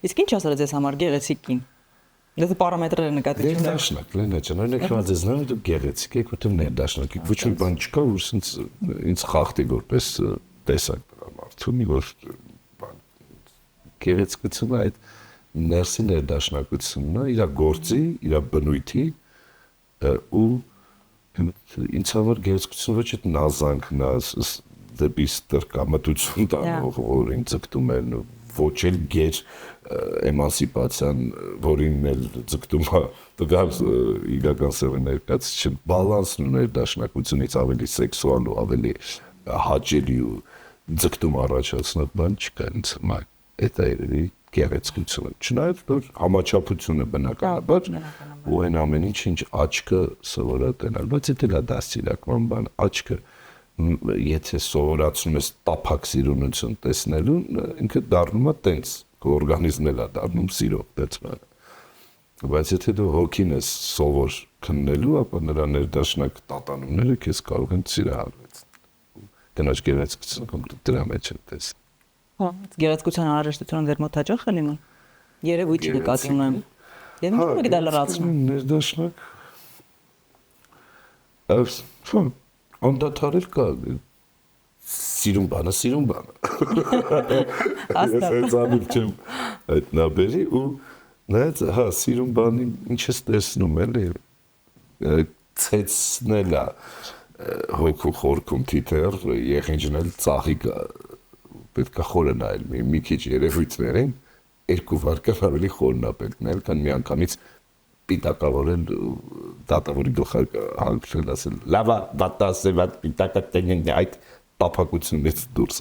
Իսկ ինչ ասած ես համար գեղեցիկ կին։ Դե պարամետրերը նկատի չունես։ Ներդաշնակ, Լենա ջան, օրինակ հիմա ձեզ նայում դու գեղեցիկ եք, որտեղ ներդաշնակ եք, ոչ մի բան չկա, որ ինձ խախտի որպես տեսակ մարդու մի որ գեղեցկությունը այդ ներսի ներդաշնակությունն է, իր գործի, իր բնույթի ու ինձ համար գեղեցկությունը ոչ այդ նազանքն է, դեպի ստրկամտություն տանող, որ ինձ ձգտում է ոչ էլ գեր էմանսիպացիան, որին էլ ձգտում է տվյալ իրական սեռը ներկայացուցիչ, բալանսն ու ներդաշնակությունից ավելի սեքսուալ ու ավելի հաճելի ու ձգտում առաջացնող բան չկա ինձ համար։ Այդ է երևի գեղեցկությունը։ Չնայած որ համաչափությունը բնականաբար ու այն ամեն ինչ աչքը սովոր է տենալ, բայց դա էլ է դաստիարակման բան, աչքը եթե սովորացնում ես տափակ սիրունություն տեսնելու, ինքը դառնում է տենց, քո օրգանիզմն էլ է դառնում սիրող դեպքան։ Բայց եթե դու հոգին ես սովոր քննելու, ապա նրա ներդաշնակ տատանումները քեզ կարող են սիրահարվել։ Կնոջ գեղեցկությունը կոմպլետ դրա մեջ է տեսնում։ Հա, գեղեցկության անհրաժեշտությունը դեռ մոտ հաջող է լինում։ Երևույթ նկատի ունեմ։ Եվ ինչ է դա լրացնում։ Ներդաշնակ։ Անդադարել կա սիրուն բանը։ Ես անիվ չեմ այդ նաբերի ու նայած, հա, սիրուն բանի ինչ ես տեսնում էլի, ցեցնել է հոգու խորքում թիթեռ, եղինջնել ծաղիկը, պետք է խորը նայել մի քիչ երևույթներին, 2 վայրկյան ավելի խորն է պետք նայել, քան միանգամից պիտակավորել դատավորի գլխարկը հանգչել ասել լավա վատա սեվատ պիտակա տենին այդ տափակությունից դուրս